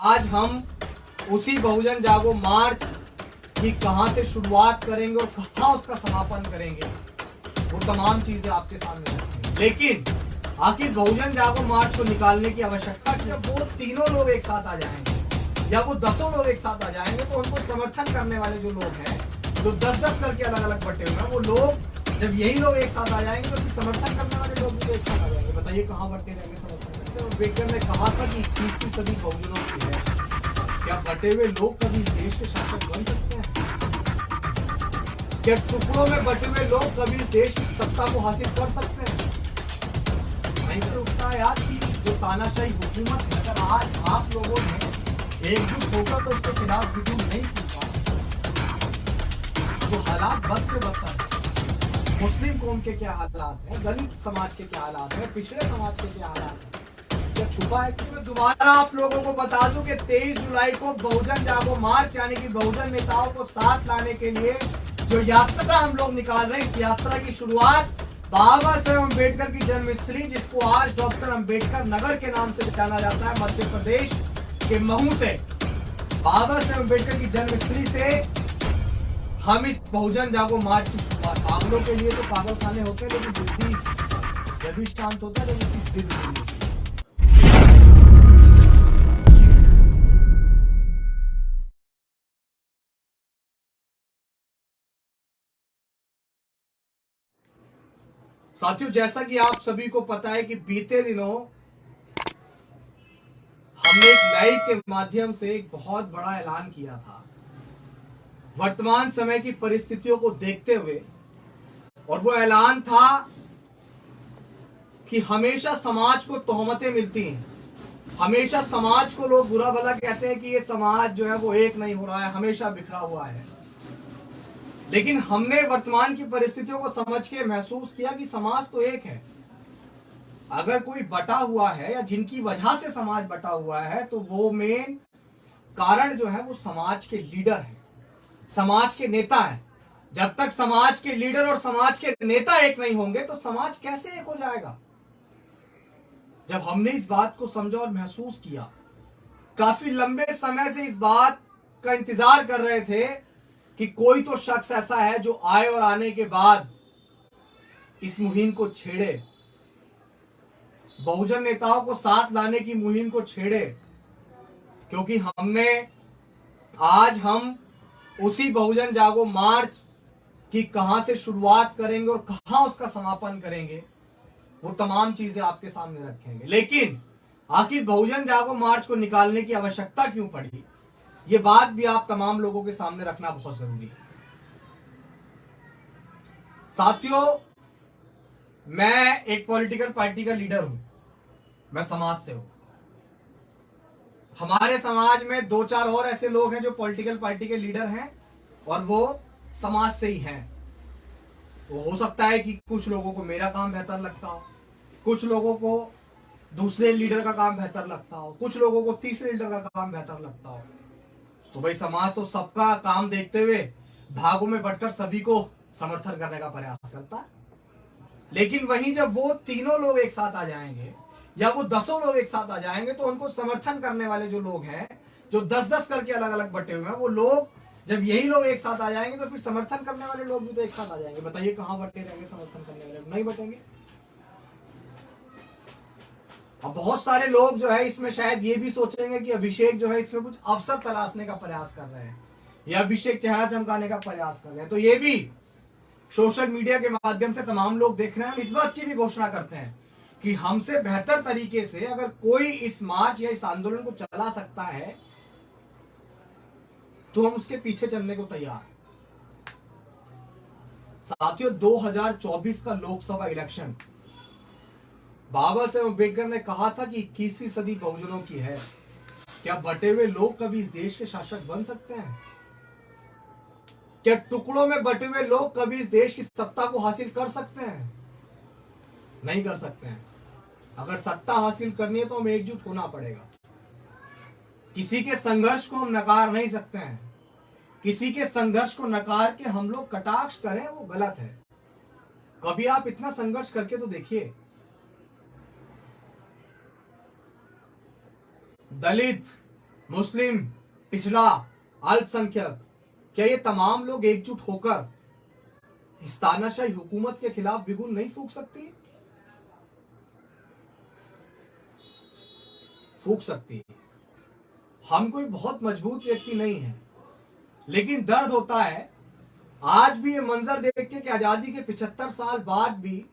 आज हम उसी बहुजन जागो मार्च की कहां से शुरुआत करेंगे और कहां उसका समापन करेंगे, वो तमाम चीजें आपके सामने रखेंगे। लेकिन आखिर बहुजन जागो मार्च को निकालने की आवश्यकता, जब वो तीनों लोग एक साथ आ जाएंगे या वो 10 लोग एक साथ आ जाएंगे तो उनको समर्थन करने वाले जो लोग हैं, जो 10-10 करके अलग अलग बटे हुए हैं, वो लोग जब यही लोग एक साथ आ जाएंगे तो फिर समर्थन करने वाले लोग भी तो एक साथ आ जाएंगे। बताइए कहाँ बटे रहेंगे समर्थन? अम्बेडकर ने कहा था कि 21वीं सदी बहुजनों की है। क्या बटे हुए लोग कभी इस देश के शासक बन सकते हैं? क्या टुकड़ों में बटे हुए लोग कभी इस देश की सत्ता को हासिल कर सकते हैं? नहीं तो उठता है यार कि जो तानाशाही हुकूमत है, अगर आज आप लोगों ने एकजुट होकर तो उसके खिलाफ विद्रोह नहीं फूका तो हालात बद से बदतर है। मुस्लिम कौम के क्या हालात हैं, दलित समाज के क्या हालात हैं, पिछड़े समाज के क्या हालात हैं, क्या छुपा है? कि मैं दोबारा आप लोगों को बता दूं कि 23 जुलाई को बहुजन जागो मार्च यानी कि बहुजन नेताओं को साथ लाने के लिए जो यात्रा हम लोग निकाल रहे हैं, इस यात्रा की शुरुआत बाबा साहेब अम्बेडकर की जन्मस्थली, जिसको आज डॉक्टर अम्बेडकर नगर के नाम से जाना जाता है, मध्य प्रदेश के महू से, बाबा साहेब अम्बेडकर की जन्मस्थली से हम इस बहुजन जागो मार्च की शुरुआत। पागलों के लिए तो पागल खाने होते हैं, लेकिन बुद्धि जब भी शांत होता है जब उसकी जिद नहीं होती। साथियों, जैसा कि आप सभी को पता है कि बीते दिनों हमने एक लाइव के माध्यम से एक बहुत बड़ा ऐलान किया था वर्तमान समय की परिस्थितियों को देखते हुए, और वो ऐलान था कि हमेशा समाज को तोहमतें मिलती हैं, हमेशा समाज को लोग बुरा भला कहते हैं कि ये समाज जो है वो एक नहीं हो रहा है, हमेशा बिखरा हुआ है। लेकिन हमने वर्तमान की परिस्थितियों को समझ के महसूस किया कि समाज तो एक है। अगर कोई बटा हुआ है या जिनकी वजह से समाज बटा हुआ है, तो वो मेन कारण जो है वो समाज के लीडर हैं, समाज के नेता हैं। जब तक समाज के लीडर और समाज के नेता एक नहीं होंगे तो समाज कैसे एक हो जाएगा? जब हमने इस बात को समझा और महसूस किया, काफी लंबे समय से इस बात का इंतजार कर रहे थे कि कोई तो शख्स ऐसा है जो आए और आने के बाद इस मुहिम को छेड़े, बहुजन नेताओं को साथ लाने की मुहिम को छेड़े, क्योंकि आज हम उसी बहुजन जागो मार्च की कहां से शुरुआत करेंगे और कहां उसका समापन करेंगे, वो तमाम चीजें आपके सामने रखेंगे। लेकिन आखिर बहुजन जागो मार्च को निकालने की आवश्यकता क्यों पड़ी, ये बात भी आप तमाम लोगों के सामने रखना बहुत जरूरी है। साथियों, मैं एक पॉलिटिकल पार्टी का लीडर हूं, मैं समाज से हूं। हमारे समाज में 2-4 और ऐसे लोग हैं जो पॉलिटिकल पार्टी के लीडर हैं और वो समाज से ही हैं। तो हो सकता है कि कुछ लोगों को मेरा काम बेहतर लगता हो, कुछ लोगों को दूसरे लीडर का काम बेहतर लगता हो, कुछ लोगों को तीसरे लीडर का काम बेहतर लगता हो। तो भाई समाज तो सबका काम देखते हुए भागों में बंटकर सभी को समर्थन करने का प्रयास करता है। लेकिन वहीं जब वो तीनों लोग एक साथ आ जाएंगे या वो 10 लोग एक साथ आ जाएंगे तो उनको समर्थन करने वाले जो लोग हैं, जो 10-10 करके अलग अलग बटे हुए हैं, वो लोग जब यही लोग एक साथ आ जाएंगे तो फिर समर्थन करने वाले लोग भी तो एक साथ आ जाएंगे। बताइए कहां बटे रहेंगे समर्थन करने वाले? नहीं बटेंगे। अब बहुत सारे लोग जो है इसमें शायद ये भी सोचेंगे कि अभिषेक जो है इसमें कुछ अवसर तलाशने का प्रयास कर रहे हैं या अभिषेक चेहरा चमकाने का प्रयास कर रहे हैं। तो ये भी सोशल मीडिया के माध्यम से तमाम लोग देख रहे हैं। हम इस बात की भी घोषणा करते हैं कि हमसे बेहतर तरीके से अगर कोई इस मार्च या इस आंदोलन को चला सकता है तो हम उसके पीछे चलने को तैयार हैं। साथियों, 2024 का लोकसभा इलेक्शन, बाबा साहेब अम्बेडकर ने कहा था कि 21वीं सदी बहुजनों की है। क्या बटे हुए लोग कभी इस देश के शासक बन सकते हैं? क्या टुकड़ों में बटे हुए लोग कभी इस देश की सत्ता को हासिल कर सकते हैं? नहीं कर सकते हैं। अगर सत्ता हासिल करनी है तो हमें एकजुट होना पड़ेगा। किसी के संघर्ष को हम नकार नहीं सकते हैं। किसी के संघर्ष को नकार के हम लोग कटाक्ष करें वो गलत है। कभी आप इतना संघर्ष करके तो देखिए। दलित, मुस्लिम, पिछड़ा, अल्पसंख्यक, क्या ये तमाम लोग एकजुट होकर इस तानाशाही हुकूमत के खिलाफ बिगुल नहीं फूंक सकती? फूंक सकती है। हम कोई बहुत मजबूत व्यक्ति नहीं है, लेकिन दर्द होता है आज भी ये मंजर देख के कि आजादी के 75 साल बाद भी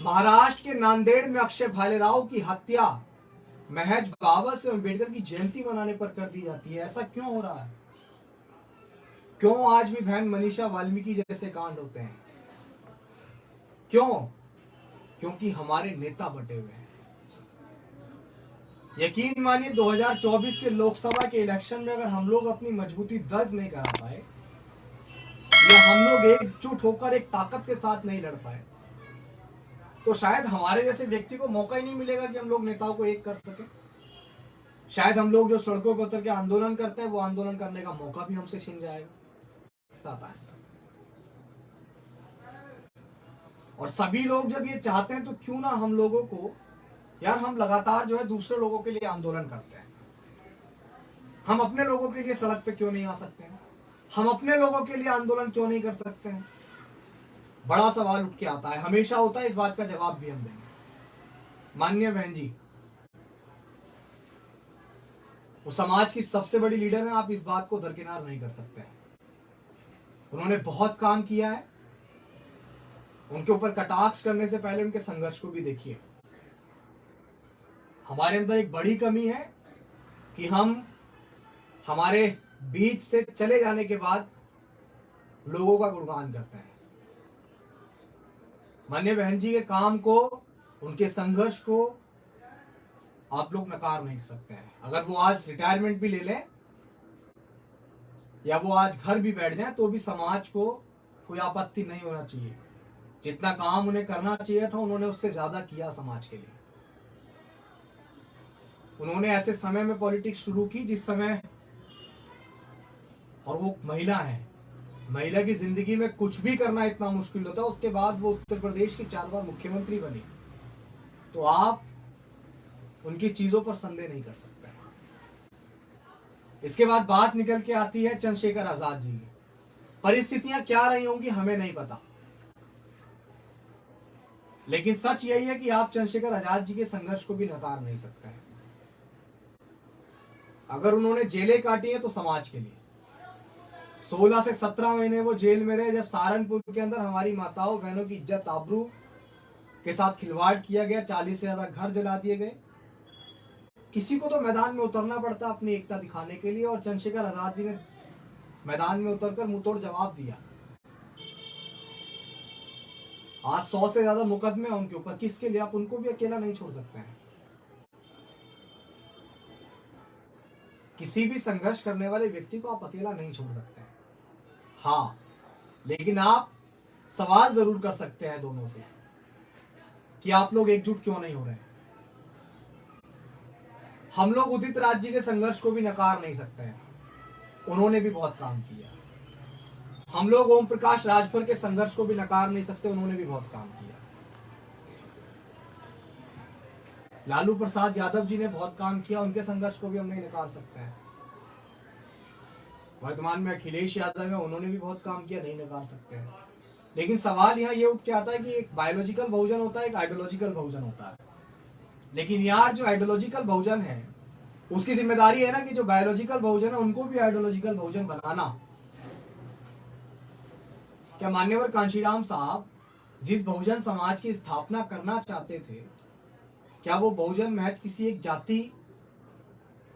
महाराष्ट्र के नांदेड़ में अक्षय भालेराव की हत्या महज बाबा साहेब अम्बेडकर की जयंती मनाने पर कर दी जाती है। ऐसा क्यों हो रहा है? क्यों आज भी बहन मनीषा वाल्मीकि जैसे कांड होते हैं? क्यों? क्योंकि हमारे नेता बटे हुए हैं। यकीन मानिए 2024 के लोकसभा के इलेक्शन में अगर हम लोग अपनी मजबूती दर्ज नहीं करा पाए या हम लोग एकजुट होकर एक ताकत के साथ नहीं लड़ पाए, तो शायद हमारे जैसे व्यक्ति को मौका ही नहीं मिलेगा कि हम लोग नेताओं को एक कर सके। शायद हम लोग जो सड़कों पर उतर के आंदोलन करते हैं वो आंदोलन करने का मौका भी हमसे छीन जाएगा। और सभी लोग जब ये चाहते हैं तो क्यों ना हम लोगों को, यार हम लगातार जो है दूसरे लोगों के लिए आंदोलन करते हैं, हम अपने लोगों के लिए सड़क पे क्यों नहीं आ सकते हैं? हम अपने लोगों के लिए आंदोलन क्यों नहीं कर सकते हैं? बड़ा सवाल उठ के आता है, हमेशा होता है, इस बात का जवाब भी हम देंगे। माननीय बहन जी, वो समाज की सबसे बड़ी लीडर है, आप इस बात को दरकिनार नहीं कर सकते हैं। उन्होंने बहुत काम किया है। उनके ऊपर कटाक्ष करने से पहले उनके संघर्ष को भी देखिए। हमारे अंदर एक बड़ी कमी है कि हम हमारे बीच से चले जाने के बाद लोगों का गुणगान करते हैं। माननीय बहन जी के काम को, उनके संघर्ष को आप लोग नकार नहीं सकते हैं। अगर वो आज रिटायरमेंट भी ले लें या वो आज घर भी बैठ जाएं तो भी समाज को कोई आपत्ति नहीं होना चाहिए। जितना काम उन्हें करना चाहिए था उन्होंने उससे ज्यादा किया समाज के लिए। उन्होंने ऐसे समय में पॉलिटिक्स शुरू की जिस समय, और वो महिला है, महिला की जिंदगी में कुछ भी करना इतना मुश्किल होता है। उसके बाद वो उत्तर प्रदेश की 4 बार मुख्यमंत्री बनी, तो आप उनकी चीजों पर संदेह नहीं कर सकते। इसके बाद बात निकल के आती है चंद्रशेखर आजाद जी की। परिस्थितियां क्या रही होंगी हमें नहीं पता, लेकिन सच यही है कि आप चंद्रशेखर आजाद जी के संघर्ष को भी नकार नहीं सकते हैं। अगर उन्होंने जेलें काटी हैं तो समाज के लिए। 16 से 17 महीने वो जेल में रहे, जब सहारनपुर के अंदर हमारी माताओं बहनों की इज्जत आबरू के साथ खिलवाड़ किया गया, 40 से ज्यादा घर जला दिए गए। किसी को तो मैदान में उतरना पड़ता अपनी एकता दिखाने के लिए, और चंद्रशेखर आजाद जी ने मैदान में उतरकर मुंहतोड़ जवाब दिया। आज 100 से ज्यादा मुकदमे हैं उनके ऊपर, किसके लिए? आप उनको भी अकेला नहीं छोड़ सकते हैं। किसी भी संघर्ष करने वाले व्यक्ति को आप अकेला नहीं छोड़ सकते हैं। हाँ, लेकिन आप सवाल जरूर कर सकते हैं दोनों से कि आप लोग एकजुट क्यों नहीं हो रहे हैं। हम लोग उदित राज जी के संघर्ष को भी नकार नहीं सकते हैं, उन्होंने भी बहुत काम किया। हम लोग ओम प्रकाश राजभर के संघर्ष को भी नकार नहीं सकते, उन्होंने भी बहुत काम किया। लालू प्रसाद यादव जी ने बहुत काम किया, उनके संघर्ष को भी हम नहीं नकार सकते हैं। वर्तमान में अखिलेश यादव है, उन्होंने भी बहुत काम किया, नहीं नकार सकते हैं। लेकिन सवाल यहाँ ये उठ के आता है कि एक बायोलॉजिकल बहुजन होता है, एक आइडियोलॉजिकल बहुजन होता है। लेकिन यार जो आइडियोलॉजिकल बहुजन है उसकी जिम्मेदारी है ना कि जो बायोलॉजिकल बहुजन है उनको भी आइडियोलॉजिकल बहुजन बनाना। क्या मान्यवर कांशीराम साहब जिस बहुजन समाज की स्थापना करना चाहते थे, क्या वो बहुजन महज किसी एक जाति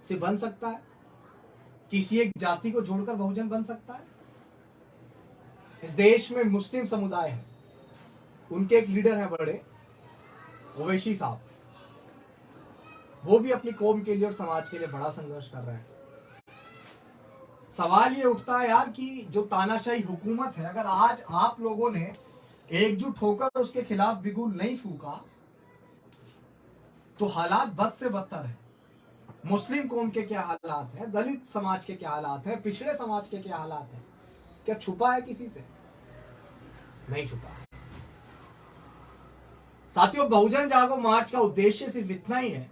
से बन सकता है? किसी एक जाति को जोड़कर बहुजन बन सकता है? इस देश में मुस्लिम समुदाय है, उनके एक लीडर है बड़े, ओवैसी साहब, वो भी अपनी कौम के लिए और समाज के लिए बड़ा संघर्ष कर रहे हैं। सवाल ये उठता है यार कि जो तानाशाही हुकूमत है, अगर आज आप लोगों ने एकजुट होकर उसके खिलाफ बिगुल नहीं फूका तो हालात बद से बदतर है। मुस्लिम कौम के क्या हालात हैं, दलित समाज के क्या हालात हैं, पिछड़े समाज के क्या हालात हैं, क्या छुपा है किसी से? नहीं छुपा। साथियों, बहुजन जागो मार्च का उद्देश्य सिर्फ इतना ही है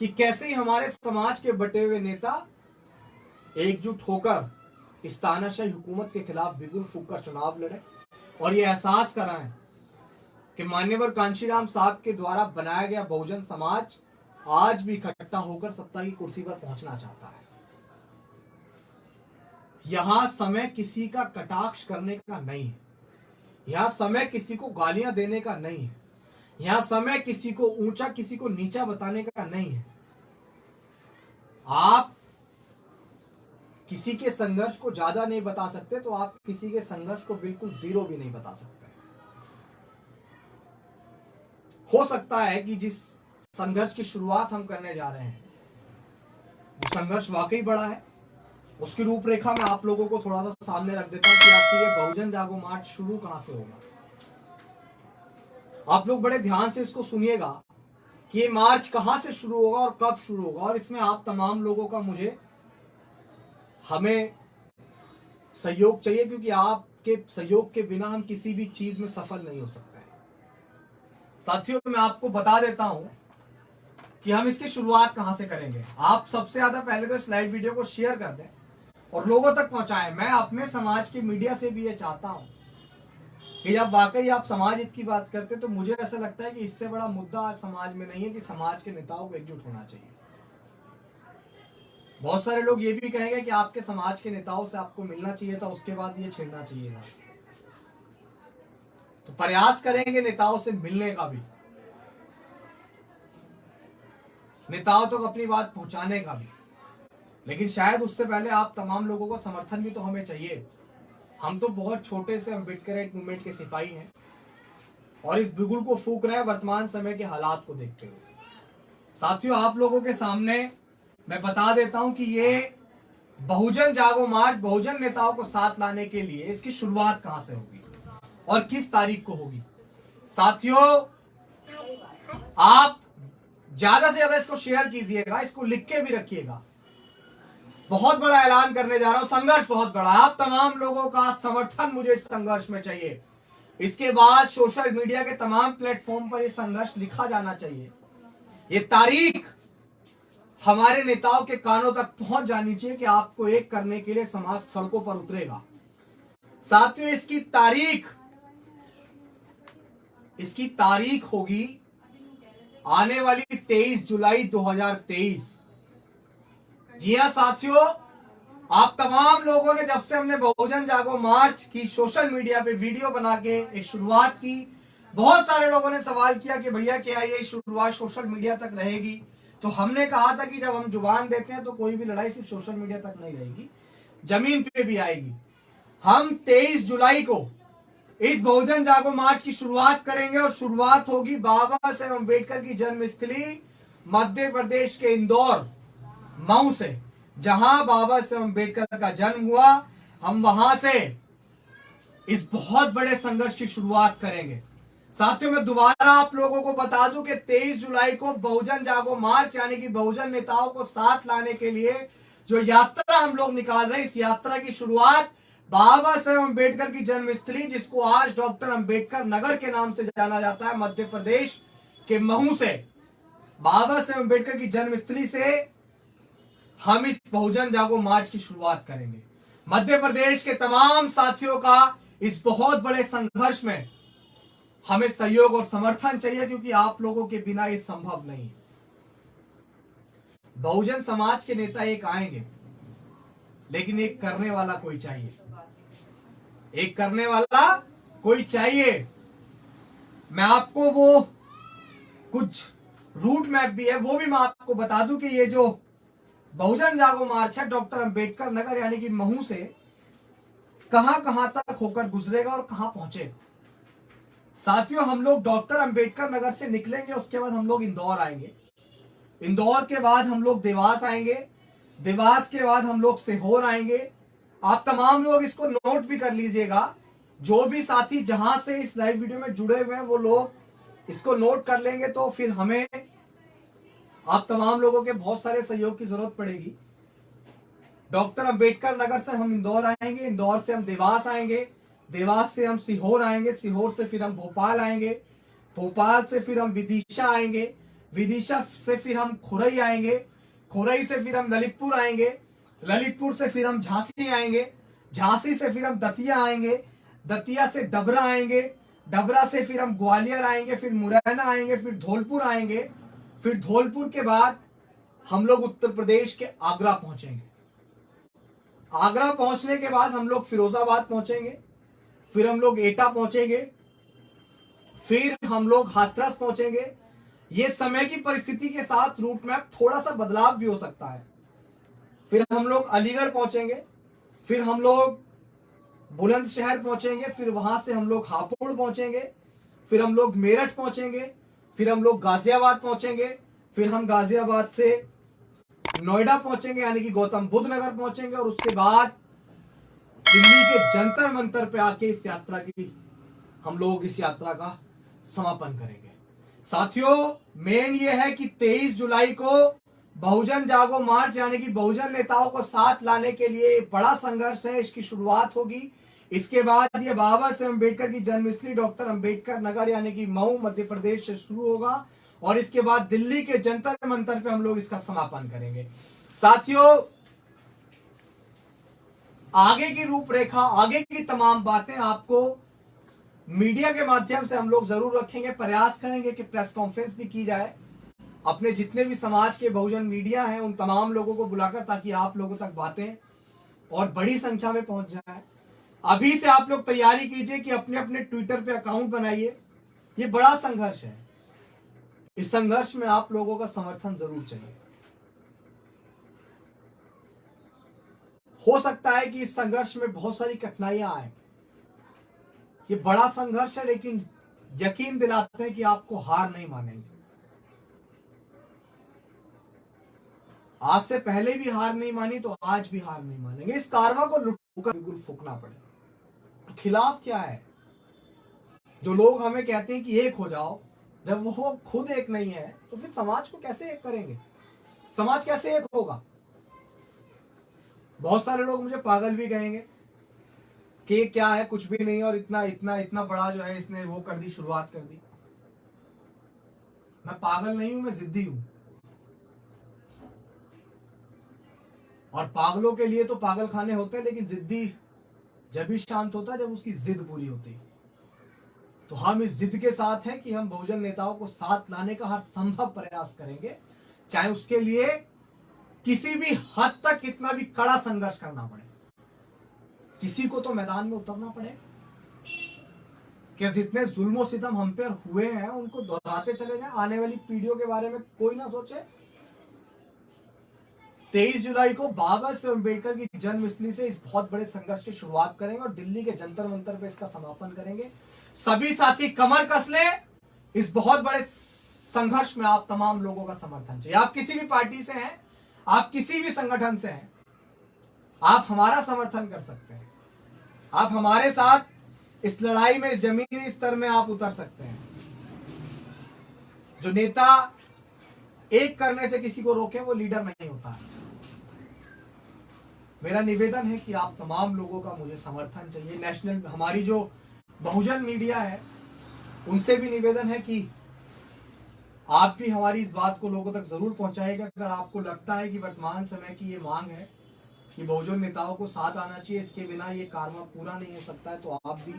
कि कैसे ही हमारे समाज के बटे हुए नेता एकजुट होकर इस तानाशाही हुकूमत के खिलाफ बिगुल फूंक कर चुनाव लड़े और ये एहसास कराएं कि मान्यवर कांशीराम साहब के द्वारा बनाया गया बहुजन समाज आज भी इकट्ठा होकर सत्ता की कुर्सी पर पहुंचना चाहता है। यहां समय किसी का कटाक्ष करने का नहीं है, यहां समय किसी को गालियां देने का नहीं है, यहां समय किसी को ऊंचा किसी को नीचा बताने का नहीं है। आप किसी के संघर्ष को ज्यादा नहीं बता सकते तो आप किसी के संघर्ष को बिल्कुल जीरो भी नहीं बता सकते। हो सकता है कि जिस संघर्ष की शुरुआत हम करने जा रहे हैं वो संघर्ष वाकई बड़ा है, उसकी रूपरेखा मैं आप लोगों को थोड़ा सा सामने रख देता हूं कि आपके ये बहुजन जागो मार्च शुरू कहां से होगा। आप लोग बड़े ध्यान से इसको सुनिएगा कि ये मार्च कहां से शुरू होगा और कब शुरू होगा, और इसमें आप तमाम लोगों का हमें सहयोग चाहिए, क्योंकि आपके सहयोग के बिना हम किसी भी चीज में सफल नहीं हो सकते हैं। साथियों, मैं आपको बता देता हूं कि हम इसकी शुरुआत कहां से करेंगे। आप सबसे ज्यादा पहले तो इस लाइव वीडियो को शेयर कर दें और लोगों तक पहुंचाएं। मैं अपने समाज की मीडिया से भी ये चाहता हूं कि जब वाकई आप समाज हित की बात करते तो मुझे ऐसा लगता है कि इससे बड़ा मुद्दा समाज में नहीं है कि समाज के नेताओं को एकजुट होना चाहिए। बहुत सारे लोग ये भी कहेंगे कि आपके समाज के नेताओं से आपको मिलना चाहिए था, उसके बाद ये छेड़ना चाहिए था। तो प्रयास करेंगे नेताओं से मिलने का भी, नेताओं तक अपनी बात पहुंचाने का भी, लेकिन शायद उससे पहले आप तमाम लोगों का समर्थन भी तो हमें चाहिए। हम तो बहुत छोटे से अम्बेडकराइट मूवमेंट के सिपाही हैं और इस बिगुल को फूंक रहे हैं वर्तमान समय के हालात को देखते हुए। साथियों, आप लोगों के सामने मैं बता देता हूं कि ये बहुजन जागो मार्च बहुजन नेताओं को साथ लाने के लिए इसकी शुरुआत कहां से होगी और किस तारीख को होगी। साथियों, आप ज्यादा से ज्यादा इसको शेयर कीजिएगा, इसको लिख के भी रखिएगा। बहुत बड़ा ऐलान करने जा रहा हूं, संघर्ष बहुत बड़ा। आप तमाम लोगों का समर्थन मुझे इस संघर्ष में चाहिए। इसके बाद सोशल मीडिया के तमाम प्लेटफॉर्म पर यह संघर्ष लिखा जाना चाहिए। ये तारीख हमारे नेताओं के कानों तक पहुंच जानी चाहिए कि आपको एक करने के लिए समाज सड़कों पर उतरेगा। साथियों, इसकी तारीख होगी आने वाली 23 जुलाई 2023। जी हां साथियों, आप तमाम लोगों ने जब से हमने बहुजन जागो मार्च की सोशल मीडिया पे वीडियो बना के एक शुरुआत की, बहुत सारे लोगों ने सवाल किया कि भैया क्या ये शुरुआत सोशल मीडिया तक रहेगी। तो हमने कहा था कि जब हम जुबान देते हैं तो कोई भी लड़ाई सिर्फ सोशल मीडिया तक नहीं रहेगी, जमीन पे भी आएगी। हम 23 जुलाई को इस बहुजन जागो मार्च की शुरुआत करेंगे और शुरुआत होगी बाबा साहेब अम्बेडकर की जन्मस्थली मध्य प्रदेश के इंदौर मऊ से, जहां बाबा साहेब अम्बेडकर का जन्म हुआ। हम वहां से इस बहुत बड़े संघर्ष की शुरुआत करेंगे। साथियों, मैं दोबारा आप लोगों को बता दूं कि 23 जुलाई को बहुजन जागो मार्च यानी कि बहुजन नेताओं को साथ लाने के लिए जो यात्रा हम लोग निकाल रहे हैं, इस यात्रा की शुरुआत बाबा साहेब अम्बेडकर की जन्मस्थली, जिसको आज डॉक्टर अम्बेडकर नगर के नाम से जाना जाता है, मध्य प्रदेश के महू से, बाबा साहेब अम्बेडकर की जन्मस्थली से हम इस बहुजन जागो मार्च की शुरुआत करेंगे। मध्य प्रदेश के तमाम साथियों का इस बहुत बड़े संघर्ष में हमें सहयोग और समर्थन चाहिए, क्योंकि आप लोगों के बिना ये संभव नहीं। बहुजन समाज के नेता एक आएंगे, लेकिन एक करने वाला कोई चाहिए, एक करने वाला कोई चाहिए। मैं आपको वो कुछ रूट मैप भी है वो भी मैं आपको बता दूं कि ये जो बहुजन जागो मार्च है डॉक्टर अंबेडकर नगर यानी कि महू से कहां कहां तक होकर गुजरेगा और कहां पहुंचेगा। साथियों, हम लोग डॉक्टर अंबेडकर नगर से निकलेंगे, उसके बाद हम लोग इंदौर आएंगे, इंदौर के बाद हम लोग देवास आएंगे, देवास के बाद हम लोग सीहोर आएंगे। आप तमाम लोग इसको नोट भी कर लीजिएगा, जो भी साथी जहां से इस लाइव वीडियो में जुड़े हुए हैं वो लोग इसको नोट कर लेंगे, तो फिर हमें आप तमाम लोगों के बहुत सारे सहयोग की जरूरत पड़ेगी। डॉक्टर अंबेडकर नगर से हम इंदौर आएंगे, इंदौर से हम देवास आएंगे, देवास से हम सीहोर आएंगे, सीहोर से फिर हम भोपाल आएंगे, भोपाल से फिर हम विदिशा आएंगे, विदिशा से फिर हम खुरई आएंगे, खुरई से फिर हम ललितपुर आएंगे, ललितपुर से फिर हम झांसी आएंगे, झांसी से फिर हम दतिया आएंगे, दतिया से डबरा आएंगे, डबरा से फिर हम ग्वालियर आएंगे, फिर मुरैना आएंगे, फिर धौलपुर आएंगे, फिर धौलपुर के बाद हम लोग उत्तर प्रदेश के आगरा पहुंचेंगे। आगरा पहुंचने के बाद हम लोग फिरोजाबाद पहुंचेंगे, फिर हम लोग एटा पहुंचेंगे, फिर हम लोग हाथरस पहुंचेंगे। ये समय की परिस्थिति के साथ रूट मैप थोड़ा सा बदलाव भी हो सकता है। फिर हम लोग अलीगढ़ पहुंचेंगे, फिर हम लोग बुलंदशहर पहुंचेंगे, फिर वहां से हम लोग हापुड़ पहुंचेंगे, फिर हम लोग मेरठ पहुंचेंगे, फिर हम लोग गाजियाबाद पहुंचेंगे, फिर हम गाजियाबाद से नोएडा पहुंचेंगे यानी कि गौतम बुद्ध नगर पहुंचेंगे, और उसके बाद दिल्ली के जंतर मंतर पे आके इस यात्रा का समापन करेंगे। साथियों, मेन ये है कि 23 जुलाई को बहुजन जागो मार्च यानी कि बहुजन नेताओं को साथ लाने के लिए बड़ा संघर्ष है, इसकी शुरुआत होगी। इसके बाद ये बाबा साहेब अम्बेडकर की जन्मस्थली डॉक्टर अंबेडकर नगर यानी कि मऊ मध्य प्रदेश से शुरू होगा, और इसके बाद दिल्ली के जंतर मंतर पे हम लोग इसका समापन करेंगे। साथियों, आगे की रूपरेखा, आगे की तमाम बातें आपको मीडिया के माध्यम से हम लोग जरूर रखेंगे। प्रयास करेंगे कि प्रेस कॉन्फ्रेंस भी की जाए, अपने जितने भी समाज के बहुजन मीडिया हैं उन तमाम लोगों को बुलाकर, ताकि आप लोगों तक बातें और बड़ी संख्या में पहुंच जाए। अभी से आप लोग तैयारी कीजिए कि अपने अपने ट्विटर पे अकाउंट बनाइए। ये बड़ा संघर्ष है, इस संघर्ष में आप लोगों का समर्थन जरूर चाहिए। हो सकता है कि इस संघर्ष में बहुत सारी कठिनाइयां आए, ये बड़ा संघर्ष है, लेकिन यकीन दिलाते हैं कि आपको हार नहीं मानेंगे। आज से पहले भी हार नहीं मानी तो आज भी हार नहीं मानेंगे। इस कारवा को बिल्कुल फूकना पड़े। खिलाफ क्या है? जो लोग हमें कहते हैं कि एक हो जाओ, जब वो खुद एक नहीं है तो फिर समाज को कैसे एक करेंगे? समाज कैसे एक होगा? बहुत सारे लोग मुझे पागल भी कहेंगे कि क्या है, कुछ भी नहीं, और इतना इतना इतना बड़ा जो है इसने वो कर दी, शुरुआत कर दी। मैं पागल नहीं हूं, मैं जिद्दी हूं, और पागलों के लिए तो पागल खाने होते हैं, लेकिन जिद्दी जब भी शांत होता है जब उसकी जिद पूरी होती है। तो हम इस जिद के साथ हैं कि हम बहुजन नेताओं को साथ लाने का हर संभव प्रयास करेंगे, चाहे उसके लिए किसी भी हद तक कितना भी कड़ा संघर्ष करना पड़े। किसी को तो मैदान में उतरना पड़े कि जितने जुल्म और सितम हम पे हुए हैं उनको दोहराते चले जाएं, आने वाली पीढ़ियों के बारे में कोई ना सोचे। 23 जुलाई को बाबा साहेब अम्बेडकर की जन्मस्थली से इस बहुत बड़े संघर्ष की शुरुआत करेंगे और दिल्ली के जंतर मंतर पे इसका समापन करेंगे। सभी साथी कमर कस लें, इस बहुत बड़े संघर्ष में आप तमाम लोगों का समर्थन चाहिए। आप किसी भी पार्टी से हैं, आप किसी भी संगठन से हैं, आप हमारा समर्थन कर सकते हैं। आप हमारे साथ इस लड़ाई में, इस जमीनी स्तर में आप उतर सकते हैं। जो नेता एक करने से किसी को रोके वो लीडर नहीं होता है। मेरा निवेदन है कि आप तमाम लोगों का मुझे समर्थन चाहिए। नेशनल, हमारी जो बहुजन मीडिया है उनसे भी निवेदन है कि आप भी हमारी इस बात को लोगों तक जरूर पहुंचाएगा। अगर आपको लगता है कि वर्तमान समय की ये मांग है कि बहुजन नेताओं को साथ आना चाहिए, इसके बिना ये कारवा पूरा नहीं हो सकता है, तो आप भी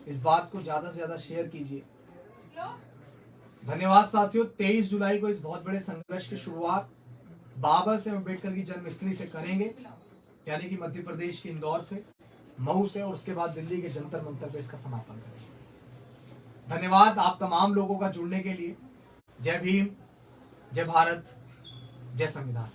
इस बात को ज्यादा से ज्यादा शेयर कीजिए। धन्यवाद साथियों। 23 जुलाई को इस बहुत बड़े संघर्ष की शुरुआत बाबा साहेब अम्बेडकर की जन्मस्थली से करेंगे, यानी कि मध्य प्रदेश के इंदौर से, मऊ से, और उसके बाद दिल्ली के जंतर मंतर पे इसका समापन करेंगे। धन्यवाद आप तमाम लोगों का जुड़ने के लिए। जय भीम, जय भारत, जय संविधान।